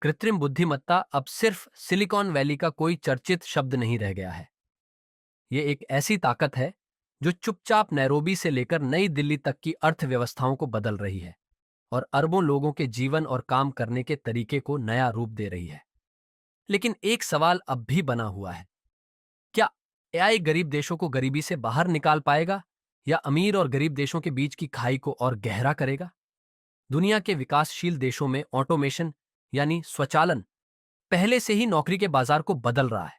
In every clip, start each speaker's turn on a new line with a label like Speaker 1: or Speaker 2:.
Speaker 1: कृत्रिम बुद्धिमत्ता अब सिर्फ सिलिकॉन वैली का कोई चर्चित शब्द नहीं रह गया है। ये एक ऐसी ताकत है जो चुपचाप नैरोबी से लेकर नई दिल्ली तक की अर्थव्यवस्थाओं को बदल रही है और अरबों लोगों के जीवन और काम करने के तरीके को नया रूप दे रही है। लेकिन एक सवाल अब भी बना हुआ है, क्या एआई गरीब देशों को गरीबी से बाहर निकाल पाएगा या अमीर और गरीब देशों के बीच की खाई को और गहरा करेगा? दुनिया के विकासशील देशों में ऑटोमेशन यानी स्वचालन पहले से ही नौकरी के बाजार को बदल रहा है।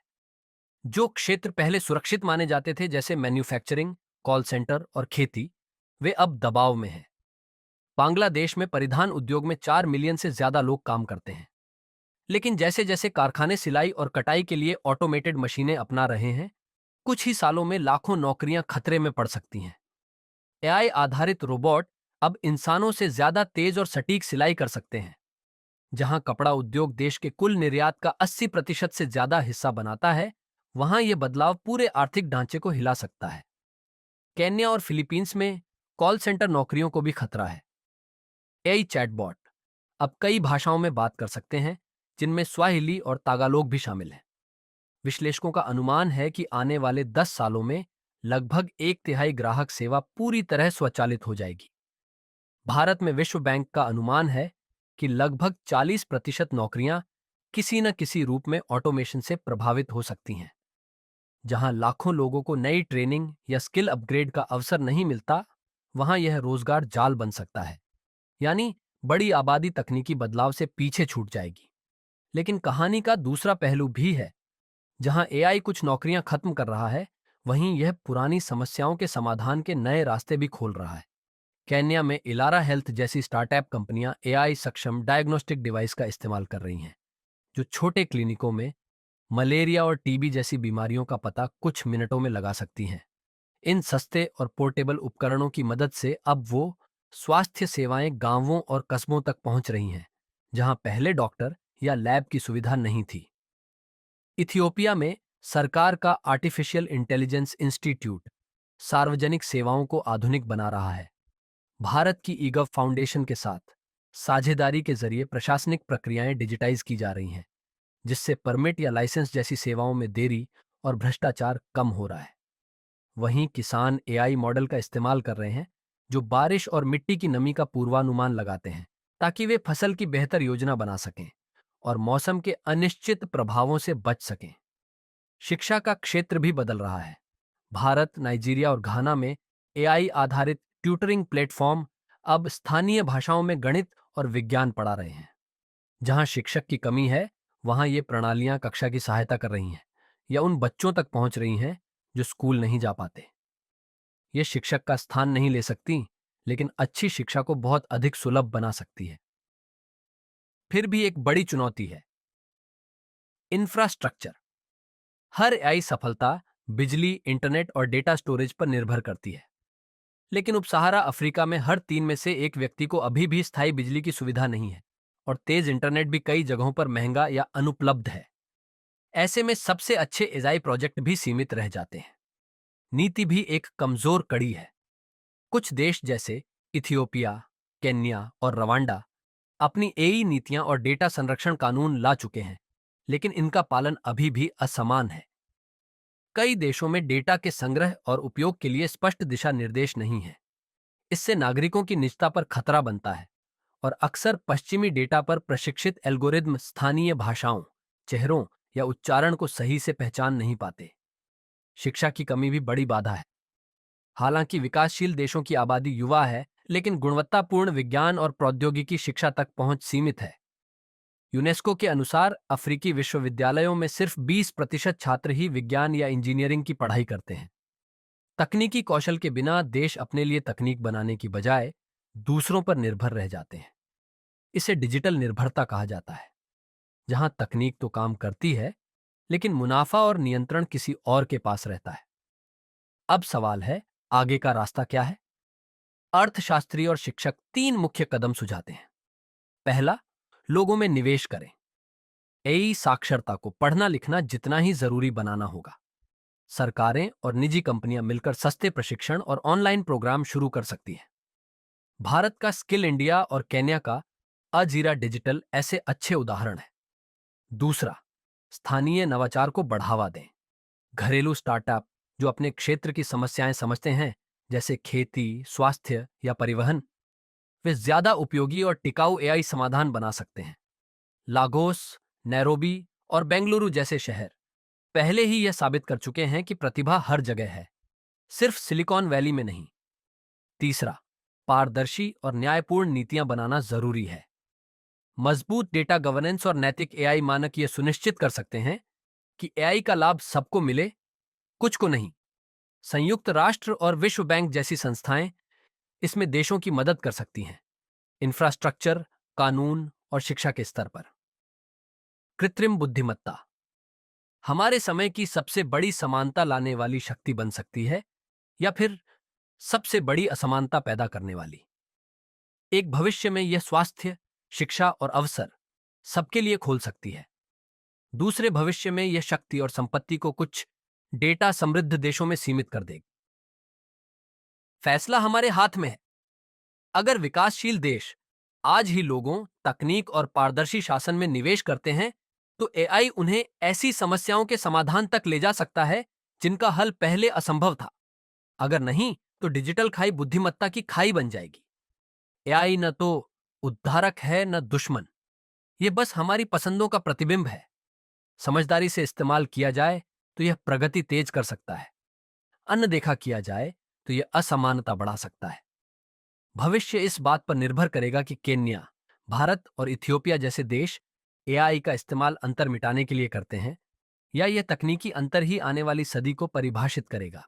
Speaker 1: जो क्षेत्र पहले सुरक्षित माने जाते थे जैसे मैन्युफैक्चरिंग, कॉल सेंटर और खेती, वे अब दबाव में हैं। बांग्लादेश में परिधान उद्योग में 4 मिलियन से ज्यादा लोग काम करते हैं। लेकिन जैसे जैसे कारखाने सिलाई और कटाई के लिए ऑटोमेटेड मशीनें अपना रहे हैं, कुछ ही सालों में लाखों नौकरियां खतरे में पड़ सकती हैं। एआई आधारित रोबोट अब इंसानों से ज्यादा तेज और सटीक सिलाई कर सकते हैं। जहां कपड़ा उद्योग देश के कुल निर्यात का 80% से ज्यादा हिस्सा बनाता है, वहां यह बदलाव पूरे आर्थिक ढांचे को हिला सकता है। केन्या और फिलीपींस में कॉल सेंटर नौकरियों को भी खतरा है। एआई चैटबॉट अब कई भाषाओं में बात कर सकते हैं, जिनमें स्वाहिली और तागालोग भी शामिल हैं। विश्लेषकों का अनुमान है कि आने वाले 10 सालों में लगभग 1/3 ग्राहक सेवा पूरी तरह स्वचालित हो जाएगी। भारत में विश्व बैंक का अनुमान है कि लगभग 40% नौकरियां किसी न किसी रूप में ऑटोमेशन से प्रभावित हो सकती हैं। जहां लाखों लोगों को नई ट्रेनिंग या स्किल अपग्रेड का अवसर नहीं मिलता, वहां यह रोजगार जाल बन सकता है। यानी बड़ी आबादी तकनीकी बदलाव से पीछे छूट जाएगी। लेकिन कहानी का दूसरा पहलू भी है। जहां एआई कुछ नौकरियां खत्म कर रहा है, वहीं यह पुरानी समस्याओं के समाधान के नए रास्ते भी खोल रहा है। केन्या में इलारा हेल्थ जैसी स्टार्टअप कंपनियां एआई सक्षम डायग्नोस्टिक डिवाइस का इस्तेमाल कर रही हैं, जो छोटे क्लिनिकों में मलेरिया और टीबी जैसी बीमारियों का पता कुछ मिनटों में लगा सकती हैं। इन सस्ते और पोर्टेबल उपकरणों की मदद से अब वो स्वास्थ्य सेवाएं गांवों और कस्बों तक पहुंच रही हैं, जहां पहले डॉक्टर या लैब की सुविधा नहीं थी। इथियोपिया में सरकार का आर्टिफिशियल इंटेलिजेंस इंस्टीट्यूट सार्वजनिक सेवाओं को आधुनिक बना रहा है। भारत की ईगव फाउंडेशन के साथ साझेदारी के जरिए प्रशासनिक प्रक्रियाएं डिजिटाइज की जा रही हैं, जिससे परमिट या लाइसेंस जैसी सेवाओं में देरी और भ्रष्टाचार कम हो रहा है। वहीं किसान एआई मॉडल का इस्तेमाल कर रहे हैं, जो बारिश और मिट्टी की नमी का पूर्वानुमान लगाते हैं, ताकि वे फसल की बेहतर योजना बना सकें और मौसम के अनिश्चित प्रभावों से बच सकें। शिक्षा का क्षेत्र भी बदल रहा है। भारत, नाइजीरिया और घाना में एआई आधारित ट्यूटरिंग प्लेटफॉर्म अब स्थानीय भाषाओं में गणित और विज्ञान पढ़ा रहे हैं। जहां शिक्षक की कमी है, वहां ये प्रणालियां कक्षा की सहायता कर रही हैं या उन बच्चों तक पहुंच रही हैं जो स्कूल नहीं जा पाते। ये शिक्षक का स्थान नहीं ले सकती, लेकिन अच्छी शिक्षा को बहुत अधिक सुलभ बना सकती है। फिर भी एक बड़ी चुनौती है इंफ्रास्ट्रक्चर। हर एआई सफलता बिजली, इंटरनेट और डेटा स्टोरेज पर निर्भर करती है। लेकिन उपसहारा अफ्रीका में हर 3 में से एक व्यक्ति को अभी भी स्थायी बिजली की सुविधा नहीं है और तेज इंटरनेट भी कई जगहों पर महंगा या अनुपलब्ध है। ऐसे में सबसे अच्छे एआई प्रोजेक्ट भी सीमित रह जाते हैं। नीति भी एक कमजोर कड़ी है। कुछ देश जैसे इथियोपिया, केन्या और रवांडा अपनी एई नीतियां और डेटा संरक्षण कानून ला चुके हैं, लेकिन इनका पालन अभी भी असमान है। कई देशों में डेटा के संग्रह और उपयोग के लिए स्पष्ट दिशा निर्देश नहीं है। इससे नागरिकों की निजता पर खतरा बनता है और अक्सर पश्चिमी डेटा पर प्रशिक्षित एल्गोरिदम स्थानीय भाषाओं, चेहरों या उच्चारण को सही से पहचान नहीं पाते। शिक्षा की कमी भी बड़ी बाधा है। हालांकि विकासशील देशों की आबादी युवा है, लेकिन गुणवत्तापूर्ण विज्ञान और प्रौद्योगिकी शिक्षा तक पहुंच सीमित है। यूनेस्को के अनुसार अफ्रीकी विश्वविद्यालयों में सिर्फ 20% छात्र ही विज्ञान या इंजीनियरिंग की पढ़ाई करते हैं। तकनीकी कौशल के बिना देश अपने लिए तकनीक बनाने की बजाय दूसरों पर निर्भर रह जाते हैं। इसे डिजिटल निर्भरता कहा जाता है, जहां तकनीक तो काम करती है, लेकिन मुनाफा और नियंत्रण किसी और के पास रहता है। अब सवाल है, आगे का रास्ता क्या है? अर्थशास्त्री और शिक्षक 3 मुख्य कदम सुझाते हैं। पहला, लोगों में निवेश करें। एई साक्षरता को पढ़ना लिखना जितना ही जरूरी बनाना होगा। सरकारें और निजी कंपनियां मिलकर सस्ते प्रशिक्षण और ऑनलाइन प्रोग्राम शुरू कर सकती हैं। भारत का स्किल इंडिया और केन्या का अजीरा डिजिटल ऐसे अच्छे उदाहरण हैं। दूसरा, स्थानीय नवाचार को बढ़ावा दें। घरेलू स्टार्टअप जो अपने क्षेत्र की समस्याएं समझते हैं, जैसे खेती, स्वास्थ्य या परिवहन, वे ज्यादा उपयोगी और टिकाऊ एआई समाधान बना सकते हैं। लागोस, नैरोबी और बेंगलुरु जैसे शहर पहले ही यह साबित कर चुके हैं कि प्रतिभा हर जगह है, सिर्फ सिलिकॉन वैली में नहीं। तीसरा, पारदर्शी और न्यायपूर्ण नीतियां बनाना जरूरी है। मजबूत डेटा गवर्नेंस और नैतिक एआई मानक ये सुनिश्चित कर सकते हैं कि एआई का लाभ सबको मिले, कुछ को नहीं। संयुक्त राष्ट्र और विश्व बैंक जैसी संस्थाएं इसमें देशों की मदद कर सकती हैं, इंफ्रास्ट्रक्चर, कानून और शिक्षा के स्तर पर। कृत्रिम बुद्धिमत्ता हमारे समय की सबसे बड़ी समानता लाने वाली शक्ति बन सकती है, या फिर सबसे बड़ी असमानता पैदा करने वाली। एक भविष्य में यह स्वास्थ्य, शिक्षा और अवसर सबके लिए खोल सकती है। दूसरे भविष्य में यह शक्ति और संपत्ति को कुछ डेटा समृद्ध देशों में सीमित कर देगी। फैसला हमारे हाथ में है। अगर विकासशील देश आज ही लोगों, तकनीक और पारदर्शी शासन में निवेश करते हैं, तो एआई उन्हें ऐसी समस्याओं के समाधान तक ले जा सकता है जिनका हल पहले असंभव था। अगर नहीं, तो डिजिटल खाई बुद्धिमत्ता की खाई बन जाएगी। एआई न तो उद्धारक है न दुश्मन, ये बस हमारी पसंदों का प्रतिबिंब है। समझदारी से इस्तेमाल किया जाए तो यह प्रगति तेज कर सकता है, अनदेखा किया जाए तो यह असमानता बढ़ा सकता है। भविष्य इस बात पर निर्भर करेगा कि केन्या, भारत और इथियोपिया जैसे देश एआई का इस्तेमाल अंतर मिटाने के लिए करते हैं, या यह तकनीकी अंतर ही आने वाली सदी को परिभाषित करेगा।